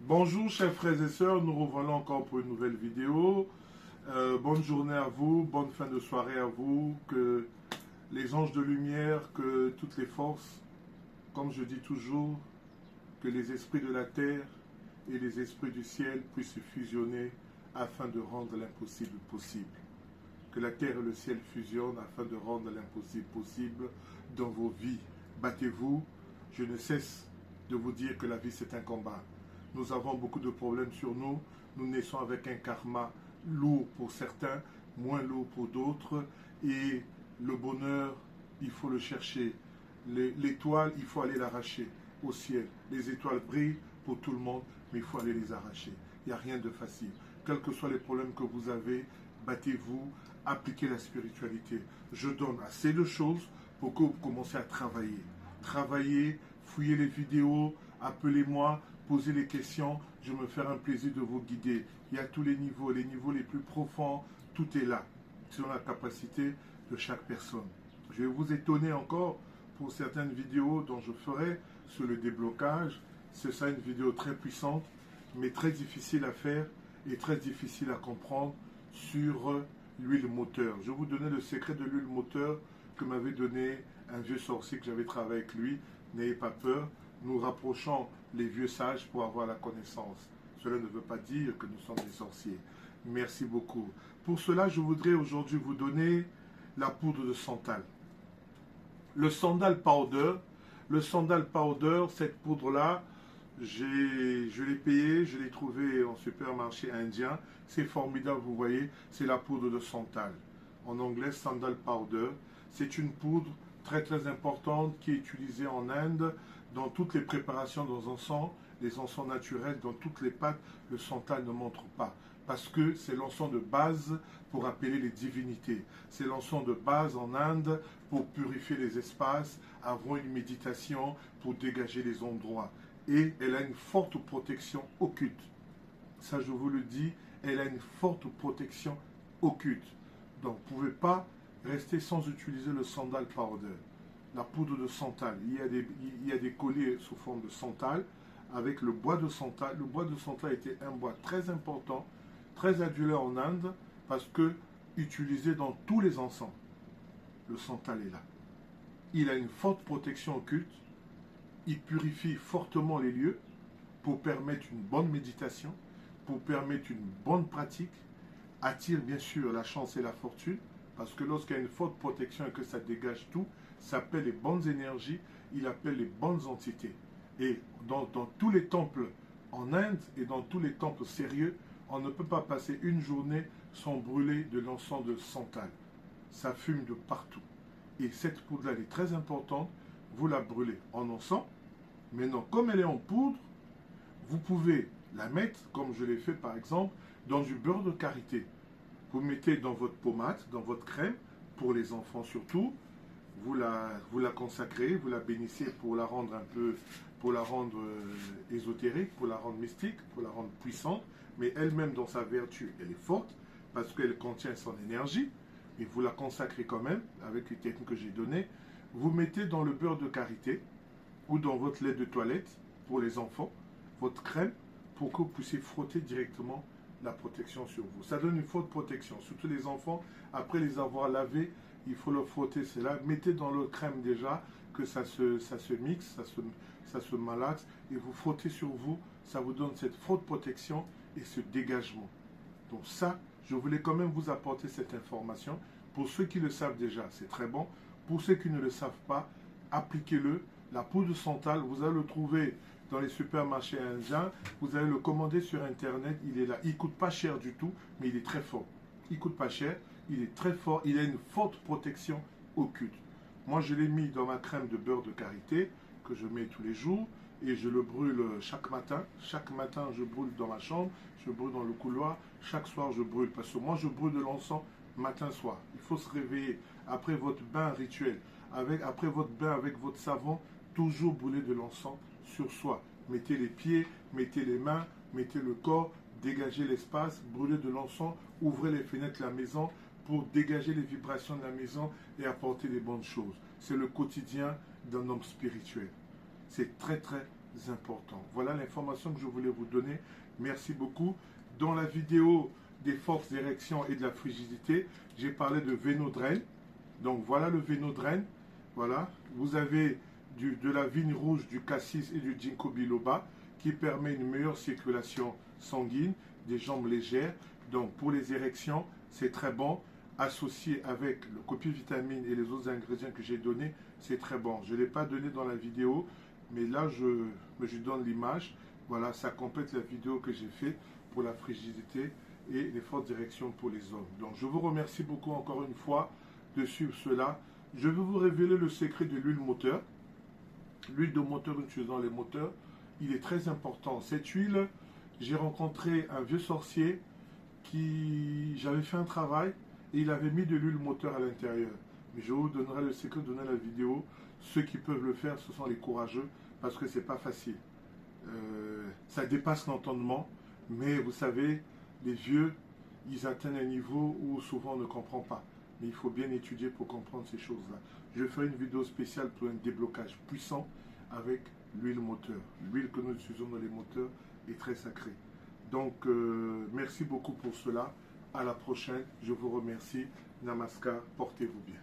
Bonjour chers frères et sœurs, nous revenons encore pour une nouvelle vidéo. Bonne journée à vous, bonne fin de soirée à vous, que les anges de lumière, que toutes les forces, comme je dis toujours, que les esprits de la terre et les esprits du ciel puissent se fusionner afin de rendre l'impossible possible. Que la terre et le ciel fusionnent afin de rendre l'impossible possible dans vos vies. Battez-vous, je ne cesse de vous dire que la vie c'est un combat. Nous avons beaucoup de problèmes sur nous. Nous naissons avec un karma lourd pour certains, moins lourd pour d'autres. Et le bonheur, il faut le chercher. L'étoile, il faut aller l'arracher au ciel. Les étoiles brillent pour tout le monde, mais il faut aller les arracher. Il n'y a rien de facile. Quels que soient les problèmes que vous avez, battez-vous, appliquez la spiritualité. Je donne assez de choses pour que vous commenciez à travailler. Travaillez, fouillez les vidéos, appelez-moi, posez les questions, je me ferai un plaisir de vous guider. Il y a tous les niveaux les plus profonds, tout est là, selon la capacité de chaque personne. Je vais vous étonner encore pour certaines vidéos dont je ferai sur le déblocage. Ce sera une vidéo très puissante, mais très difficile à faire et très difficile à comprendre sur l'huile moteur. Je vais vous donner le secret de l'huile moteur que m'avait donné un vieux sorcier que j'avais travaillé avec lui. N'ayez pas peur, nous rapprochons les vieux sages pour avoir la connaissance. Cela ne veut pas dire que nous sommes des sorciers. Merci beaucoup. Pour cela, je voudrais aujourd'hui vous donner la poudre de santal. Le sandal powder, cette poudre-là, je l'ai payé, je l'ai trouvé en supermarché indien. C'est formidable, vous voyez, c'est la poudre de santal. En anglais, sandal powder. C'est une poudre très très importante qui est utilisée en Inde dans toutes les préparations dans encens, les encens naturels, dans toutes les pâtes, le santal ne montre pas. Parce que c'est l'encens de base pour appeler les divinités. C'est l'encens de base en Inde pour purifier les espaces, avoir une méditation, pour dégager les endroits. Et elle a une forte protection occulte. Ça, je vous le dis, elle a une forte protection occulte. Donc, vous ne pouvez pas rester sans utiliser le sandal powder. La poudre de santal. Il y a des colliers sous forme de santal avec le bois de santal. Le bois de santal était un bois très important, très adulé en Inde parce que utilisé dans tous les encens. Le santal est là. Il a une forte protection occulte. Il purifie fortement les lieux pour permettre une bonne méditation, pour permettre une bonne pratique, attire bien sûr la chance et la fortune, parce que lorsqu'il y a une forte protection et que ça dégage tout, ça appelle les bonnes énergies, il appelle les bonnes entités. Et dans tous les temples en Inde et dans tous les temples sérieux, on ne peut pas passer une journée sans brûler de l'encens de santal. Ça fume de partout. Et cette poudre-là, elle est très importante. Vous la brûlez en encens. Maintenant, comme elle est en poudre, vous pouvez la mettre, comme je l'ai fait par exemple, dans du beurre de karité. Vous mettez dans votre pommade, dans votre crème, pour les enfants surtout. Vous la consacrez, vous la bénissez pour la rendre un peu, pour la rendre ésotérique, pour la rendre mystique, pour la rendre puissante. Mais elle-même, dans sa vertu, elle est forte parce qu'elle contient son énergie. Et vous la consacrez quand même avec les techniques que j'ai données. Vous mettez dans le beurre de karité ou dans votre lait de toilette pour les enfants, votre crème, pour que vous puissiez frotter directement la protection sur vous. Ça donne une forte protection, surtout les enfants, après les avoir lavés, il faut leur frotter cela. Mettez dans l'eau crème déjà, que ça se mixe, ça se malaxe, et vous frottez sur vous, ça vous donne cette forte protection et ce dégagement. Donc ça, je voulais quand même vous apporter cette information. Pour ceux qui le savent déjà, c'est très bon. Pour ceux qui ne le savent pas, appliquez-le. La poudre de santal, vous allez le trouver dans les supermarchés indiens. Vous allez le commander sur Internet. Il est là. Il ne coûte pas cher du tout, mais il est très fort. Il ne coûte pas cher. Il est très fort. Il a une forte protection occulte. Moi, je l'ai mis dans ma crème de beurre de karité que je mets tous les jours. Et je le brûle chaque matin. Chaque matin, je brûle dans ma chambre, je brûle dans le couloir. Chaque soir, je brûle. Parce que moi, je brûle de l'encens matin-soir. Il faut se réveiller après votre bain rituel. Après votre bain avec votre savon, toujours brûler de l'encens sur soi. Mettez les pieds, mettez les mains, mettez le corps, dégagez l'espace, brûlez de l'encens, ouvrez les fenêtres de la maison pour dégager les vibrations de la maison et apporter des bonnes choses. C'est le quotidien d'un homme spirituel. C'est très très important. Voilà l'information que je voulais vous donner. Merci beaucoup. Dans la vidéo des forces d'érection et de la frigidité, j'ai parlé de Vénodrène. Donc voilà le Vénodrène. Voilà. Vous avez de la vigne rouge, du cassis et du ginkgo biloba qui permet une meilleure circulation sanguine, des jambes légères. Donc pour les érections, c'est très bon. Associé avec le copivitamine et les autres ingrédients que j'ai donnés, c'est très bon. Je ne l'ai pas donné dans la vidéo, mais là je donne l'image. Voilà, ça complète la vidéo que j'ai faite pour la frigidité et les fortes directions pour les hommes. Donc je vous remercie beaucoup encore une fois de suivre cela. Je vais vous révéler le secret de l'huile moteur. L'huile de moteur utilisée dans les moteurs, il est très important. Cette huile, j'ai rencontré un vieux sorcier qui, j'avais fait un travail et il avait mis de l'huile moteur à l'intérieur. Mais je vous donnerai le secret, donner la vidéo. Ceux qui peuvent le faire, ce sont les courageux, parce que c'est pas facile. Ça dépasse l'entendement, mais vous savez, les vieux, ils atteignent un niveau où souvent on ne comprend pas. Mais il faut bien étudier pour comprendre ces choses-là. Je ferai une vidéo spéciale pour un déblocage puissant avec l'huile moteur. L'huile que nous utilisons dans les moteurs est très sacrée. Donc, merci beaucoup pour cela. À la prochaine. Je vous remercie. Namaskar. Portez-vous bien.